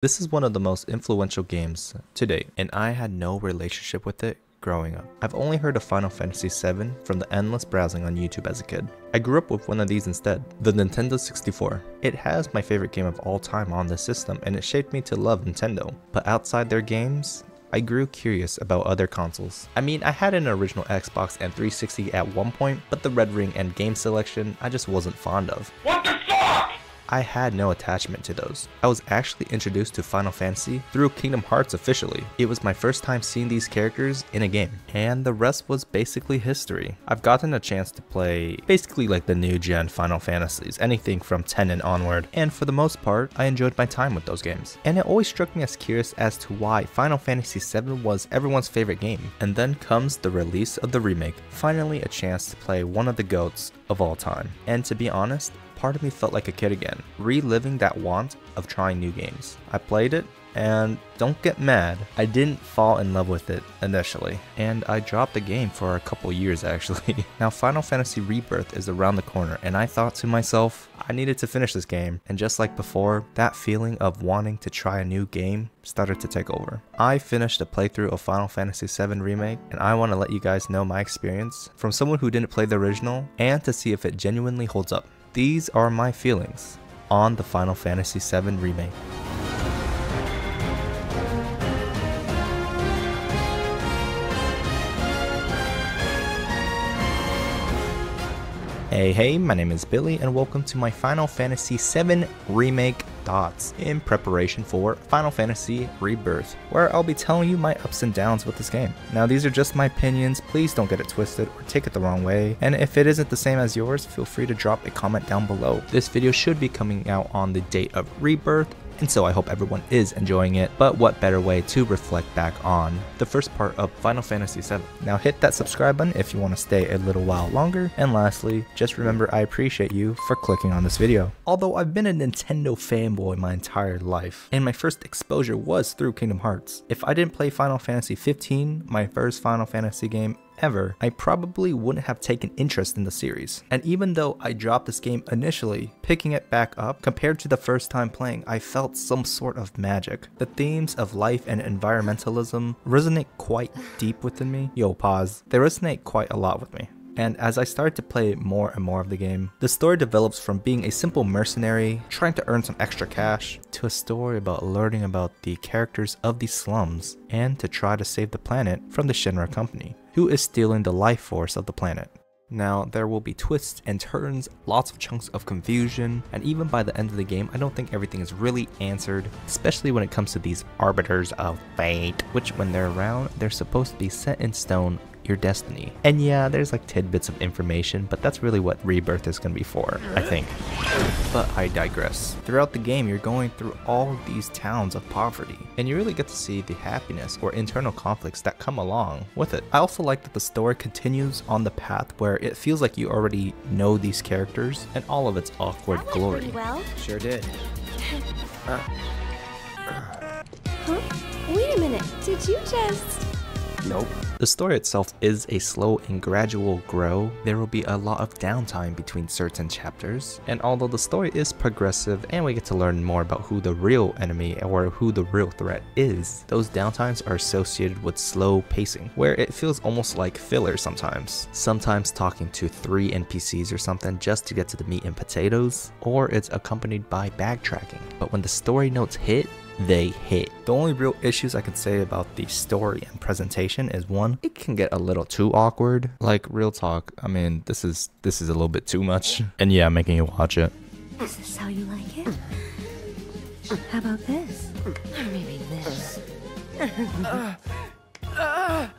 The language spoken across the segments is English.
This is one of the most influential games to date, and I had no relationship with it growing up. I've only heard of Final Fantasy VII from the endless browsing on YouTube as a kid. I grew up with one of these instead, the Nintendo 64. It has my favorite game of all time on this system, and it shaped me to love Nintendo. But outside their games, I grew curious about other consoles. I mean, I had an original Xbox and 360 at one point, but the red ring and game selection I just wasn't fond of. What the fuck? I had no attachment to those. I was actually introduced to Final Fantasy through Kingdom Hearts officially. It was my first time seeing these characters in a game, and the rest was basically history. I've gotten a chance to play basically like the new gen Final Fantasies, anything from 10 and onward, and for the most part, I enjoyed my time with those games. And it always struck me as curious as to why Final Fantasy VII was everyone's favorite game. And then comes the release of the remake, finally a chance to play one of the GOATs of all time. And to be honest, part of me felt like a kid again, reliving that want of trying new games. I played it, and don't get mad, I didn't fall in love with it initially, and I dropped the game for a couple years actually. Now Final Fantasy Rebirth is around the corner, and I thought to myself, I needed to finish this game, and just like before, that feeling of wanting to try a new game started to take over. I finished a playthrough of Final Fantasy VII Remake, and I want to let you guys know my experience from someone who didn't play the original, and to see if it genuinely holds up. These are my feelings on the Final Fantasy VII Remake. Hey, my name is Billy and welcome to my Final Fantasy VII Remake thoughts in preparation for Final Fantasy Rebirth, where I'll be telling you my ups and downs with this game. Now these are just my opinions, please don't get it twisted or take it the wrong way, and if it isn't the same as yours, feel free to drop a comment down below. This video should be coming out on the date of Rebirth, and so I hope everyone is enjoying it, but what better way to reflect back on the first part of Final Fantasy VII. Now hit that subscribe button if you want to stay a little while longer, and lastly, just remember I appreciate you for clicking on this video. Although I've been a Nintendo fanboy my entire life, and my first exposure was through Kingdom Hearts. If I didn't play Final Fantasy 15, my first Final Fantasy game ever, I probably wouldn't have taken interest in the series. And even though I dropped this game initially, picking it back up, compared to the first time playing, I felt some sort of magic. The themes of life and environmentalism resonate quite deep within me. Yo, pause. They resonate quite a lot with me. And as I started to play more and more of the game, the story develops from being a simple mercenary trying to earn some extra cash to a story about learning about the characters of the slums and to try to save the planet from the Shinra company, who is stealing the life force of the planet. Now, there will be twists and turns, lots of chunks of confusion, and even by the end of the game, I don't think everything is really answered, especially when it comes to these arbiters of fate, which when they're around, they're supposed to be set in stone your destiny. And yeah, there's like tidbits of information, but that's really what Rebirth is going to be for, I think. But I digress. Throughout the game, you're going through all of these towns of poverty, and you really get to see the happiness or internal conflicts that come along with it. I also like that the story continues on the path where it feels like you already know these characters and all of its awkward glory. Well. Sure did. Huh? Wait a minute, did you just... Nope. The story itself is a slow and gradual grow. There will be a lot of downtime between certain chapters, and although the story is progressive and we get to learn more about who the real enemy or who the real threat is, those downtimes are associated with slow pacing, where it feels almost like filler sometimes. Sometimes talking to 3 NPCs or something just to get to the meat and potatoes, or it's accompanied by backtracking. But when the story notes hit, they hit. The only real issues I could say about the story and presentation is one, it can get a little too awkward. Like real talk, I mean, this is a little bit too much. And yeah, making you watch it. Is this how you like it? How about this? Or maybe this?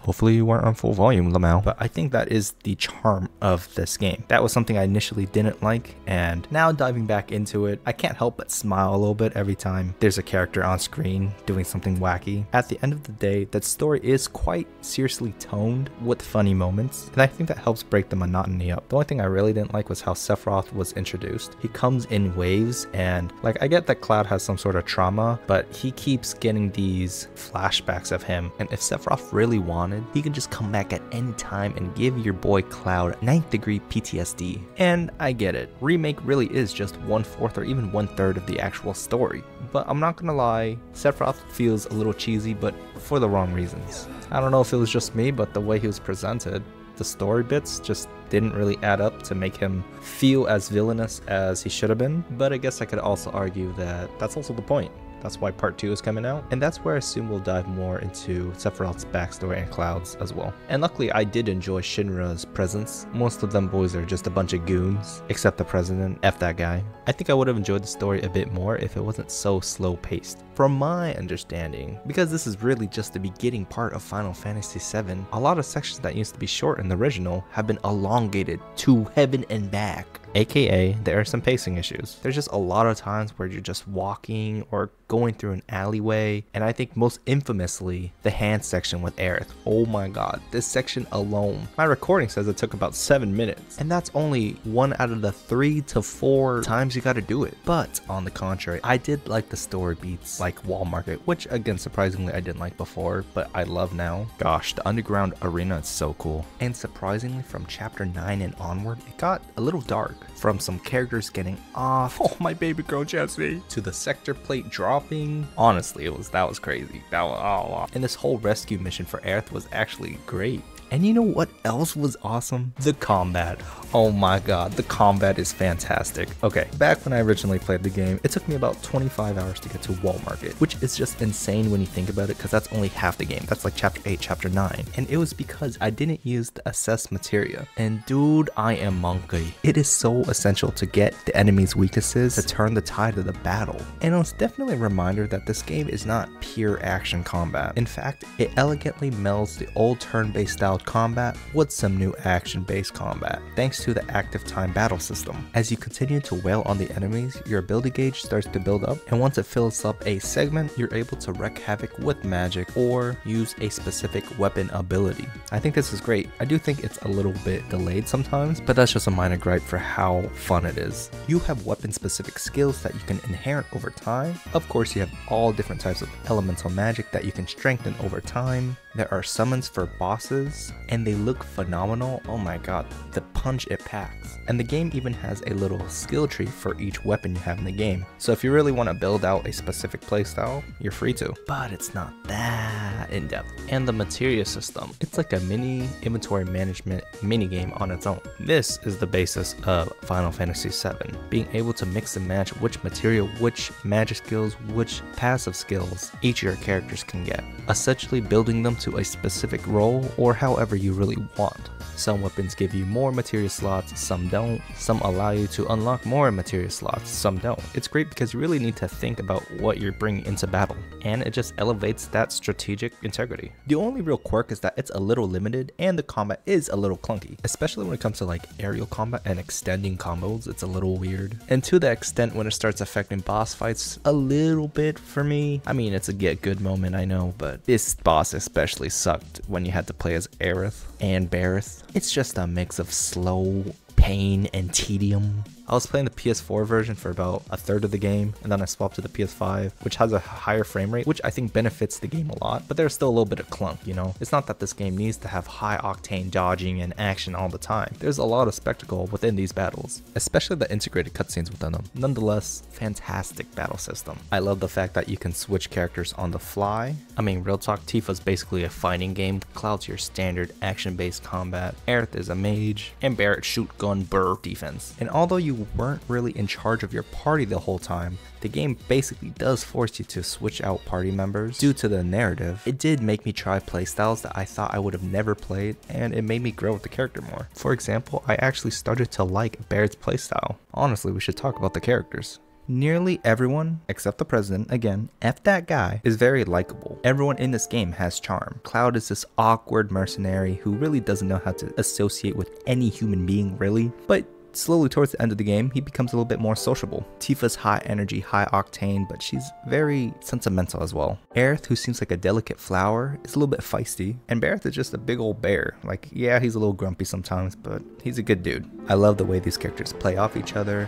Hopefully you weren't on full volume, Lamau. But I think that is the charm of this game. That was something I initially didn't like, and now diving back into it, I can't help but smile a little bit every time there's a character on screen doing something wacky. At the end of the day, that story is quite seriously toned with funny moments, and I think that helps break the monotony up. The only thing I really didn't like was how Sephiroth was introduced. He comes in waves, and like I get that Cloud has some sort of trauma, but he keeps getting these flashbacks of him, and if Sephiroth really wanted wanted, he can just come back at any time and give your boy Cloud 9th degree PTSD. And I get it, Remake really is just 1/4 or even 1/3 of the actual story. But I'm not gonna lie, Sephiroth feels a little cheesy, but for the wrong reasons. I don't know if it was just me, but the way he was presented, the story bits just didn't really add up to make him feel as villainous as he should have been. But I guess I could also argue that that's also the point. That's why part 2 is coming out, and that's where I assume we'll dive more into Sephiroth's backstory and Cloud's as well. And luckily I did enjoy Shinra's presence. Most of them boys are just a bunch of goons, except the president, F that guy. I think I would have enjoyed the story a bit more if it wasn't so slow paced. From my understanding, because this is really just the beginning part of Final Fantasy VII, a lot of sections that used to be short in the original have been elongated to heaven and back. AKA, there are some pacing issues. There's just a lot of times where you're just walking or going through an alleyway, and I think most infamously, the hand section with Aerith. Oh my god, this section alone. My recording says it took about 7 minutes, and that's only 1 out of the 3 to 4 times you gotta do it. But on the contrary, I did like the story beats like Wall Market, which again, surprisingly I didn't like before, but I love now. Gosh, the underground arena is so cool. And surprisingly, from chapter 9 and onward, it got a little dark. From some characters getting off, oh my baby girl Jessie, to the sector plate dropping. Honestly, that was crazy. That was, oh. And this whole rescue mission for Aerith was actually great. And you know what else was awesome? The combat. Oh my god, the combat is fantastic. Okay, back when I originally played the game, it took me about 25 hours to get to Wall Market, which is just insane when you think about it, because that's only half the game. That's like chapter 8, chapter 9. And it was because I didn't use the assess materia. And dude, I am monkey. It is so essential to get the enemy's weaknesses to turn the tide of the battle. And it was definitely a reminder that this game is not pure action combat. In fact, it elegantly melds the old turn-based style combat with some new action-based combat, thanks to the active time battle system. As you continue to wail on the enemies, your ability gauge starts to build up, and once it fills up a segment, you're able to wreak havoc with magic or use a specific weapon ability. I think this is great. I do think it's a little bit delayed sometimes, but that's just a minor gripe for how fun it is. You have weapon-specific skills that you can inherit over time. Of course, you have all different types of elemental magic that you can strengthen over time. There are summons for bosses, and they look phenomenal. Oh my god, the punch it packs. And the game even has a little skill tree for each weapon you have in the game. So if you really want to build out a specific playstyle, you're free to. But it's not that in-depth. And the materia system, it's like a mini inventory management minigame on its own. This is the basis of Final Fantasy VII, being able to mix and match which materia, which magic skills, which passive skills each of your characters can get, essentially building them to a specific role or however you really want. Some weapons give you more materia slots, some don't. Some allow you to unlock more materia slots, some don't. It's great because you really need to think about what you're bringing into battle, and it just elevates that strategic integrity. The only real quirk is that it's a little limited and the combat is a little clunky, especially when it comes to like aerial combat and extending combos. It's a little weird, and to the extent when it starts affecting boss fights a little bit for me. I mean, it's a get good moment, I know, but this boss especially sucked when you had to play as Aerith and Barreth. It's just a mix of slow pain and tedium. I was playing the PS4 version for about a third of the game, and then I swapped to the PS5, which has a higher frame rate, which I think benefits the game a lot, but there's still a little bit of clunk, you know? It's not that this game needs to have high octane dodging and action all the time. There's a lot of spectacle within these battles, especially the integrated cutscenes within them. Nonetheless, fantastic battle system. I love the fact that you can switch characters on the fly. I mean, real talk, Tifa's basically a fighting game. Cloud's your standard action-based combat. Aerith is a mage, and Barrett shoot gun burr defense. And although you weren't really in charge of your party the whole time, the game basically does force you to switch out party members due to the narrative. It did make me try playstyles that I thought I would have never played, and it made me grow with the character more. For example, I actually started to like Barrett's playstyle. Honestly, we should talk about the characters. Nearly everyone, except the president, again, F that guy, is very likable. Everyone in this game has charm. Cloud is this awkward mercenary who really doesn't know how to associate with any human being, really, but slowly towards the end of the game, he becomes a little bit more sociable. Tifa's high energy, high octane, but she's very sentimental as well. Aerith, who seems like a delicate flower, is a little bit feisty. And Barrett is just a big old bear. Like, yeah, he's a little grumpy sometimes, but he's a good dude. I love the way these characters play off each other.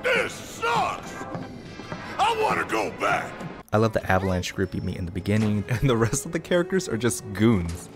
This sucks! I want to go back! I love the avalanche group you meet in the beginning, and the rest of the characters are just goons.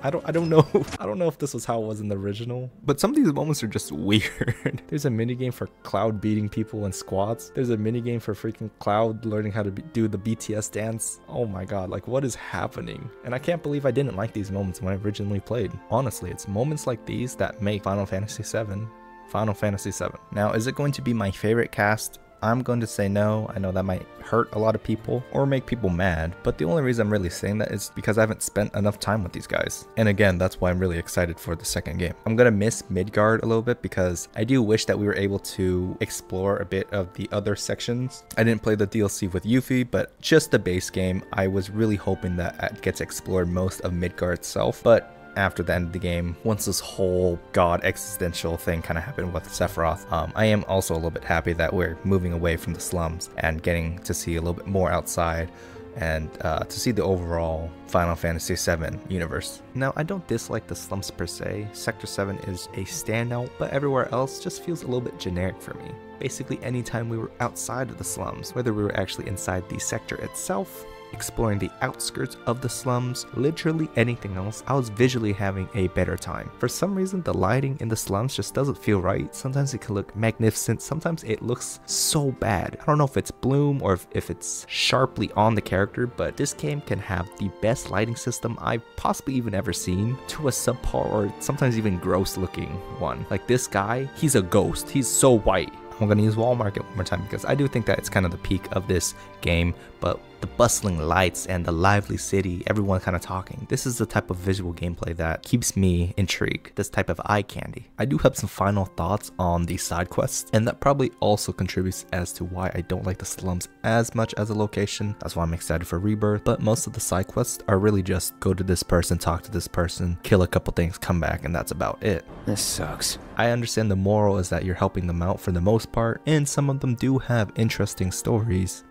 I don't know. I don't know if this was how it was in the original, but some of these moments are just weird. There's a minigame for Cloud beating people in squats. There's a minigame for freaking Cloud learning how to do the BTS dance. Oh my god, like what is happening? And I can't believe I didn't like these moments when I originally played. Honestly, it's moments like these that make Final Fantasy VII Final Fantasy VII. Now, is it going to be my favorite cast? I'm going to say no. I know that might hurt a lot of people or make people mad, but the only reason I'm really saying that is because I haven't spent enough time with these guys. And again, that's why I'm really excited for the second game. I'm gonna miss Midgard a little bit because I do wish that we were able to explore a bit of the other sections. I didn't play the DLC with Yuffie, but just the base game, I was really hoping that it gets explored most of Midgard itself, but after the end of the game, once this whole god existential thing kind of happened with Sephiroth, I am also a little bit happy that we're moving away from the slums and getting to see a little bit more outside and to see the overall Final Fantasy VII universe. Now, I don't dislike the slums per se. Sector 7 is a standout, but everywhere else just feels a little bit generic for me. Basically, anytime we were outside of the slums, whether we were actually inside the sector itself, exploring the outskirts of the slums, literally anything else, I was visually having a better time. For some reason, the lighting in the slums just doesn't feel right. Sometimes it can look magnificent, sometimes it looks so bad. I don't know if it's bloom or if it's sharply on the character, but this game can have the best lighting system I've possibly even ever seen to a subpar or sometimes even gross looking one. Like this guy, he's a ghost. He's so white. I'm gonna use wall market one more time because I do think that it's kind of the peak of this game, but the bustling lights and the lively city, everyone kind of talking. This is the type of visual gameplay that keeps me intrigued, this type of eye candy. I do have some final thoughts on the side quests, and that probably also contributes as to why I don't like the slums as much as a location. That's why I'm excited for Rebirth, but most of the side quests are really just go to this person, talk to this person, kill a couple things, come back, and that's about it. This sucks. I understand the moral is that you're helping them out for the most part, and some of them do have interesting stories.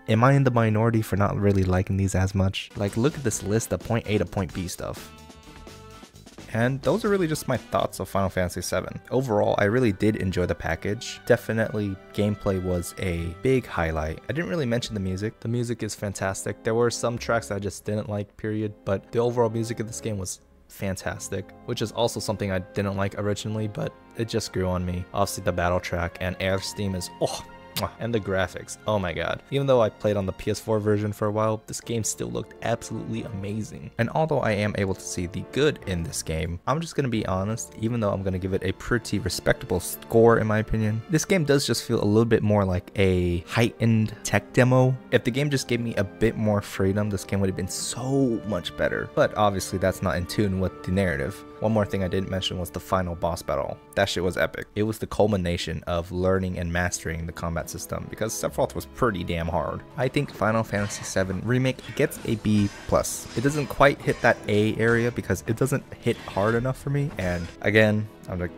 Am I in the minority for not really liking these as much? Like, look at this list of point A to point B stuff. And those are really just my thoughts of Final Fantasy VII. Overall, I really did enjoy the package. Definitely, gameplay was a big highlight. I didn't really mention the music. The music is fantastic. There were some tracks that I just didn't like, period, but the overall music of this game was fantastic, which is also something I didn't like originally, but it just grew on me. Obviously, the battle track and Air's theme is and the graphics, oh my god. Even though I played on the PS4 version for a while, this game still looked absolutely amazing. And although I am able to see the good in this game, I'm just gonna be honest, even though I'm gonna give it a pretty respectable score in my opinion, this game does just feel a little bit more like a heightened tech demo. If the game just gave me a bit more freedom, this game would have been so much better. But obviously that's not in tune with the narrative. One more thing I didn't mention was the final boss battle. That shit was epic. It was the culmination of learning and mastering the combat system because Sephiroth was pretty damn hard. I think Final Fantasy VII Remake gets a B+. It doesn't quite hit that A area because it doesn't hit hard enough for me. And again,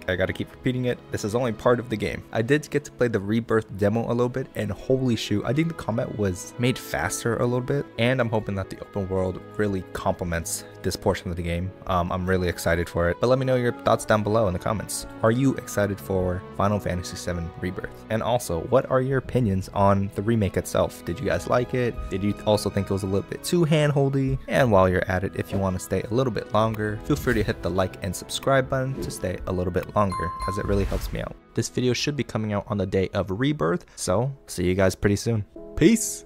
I gotta keep repeating it, this is only part of the game. I did get to play the Rebirth demo a little bit, and holy shoot, I think the combat was made faster a little bit, and I'm hoping that the open world really complements this portion of the game. I'm really excited for it, but let me know your thoughts down below in the comments. Are you excited for Final Fantasy VII Rebirth? And also, what are your opinions on the remake itself? Did you guys like it? Did you also think it was a little bit too hand-holdy? And while you're at it, if you want to stay a little bit longer, feel free to hit the like and subscribe button to stay a little bit longer, as it really helps me out. This video should be coming out on the day of Rebirth, so see you guys pretty soon. Peace!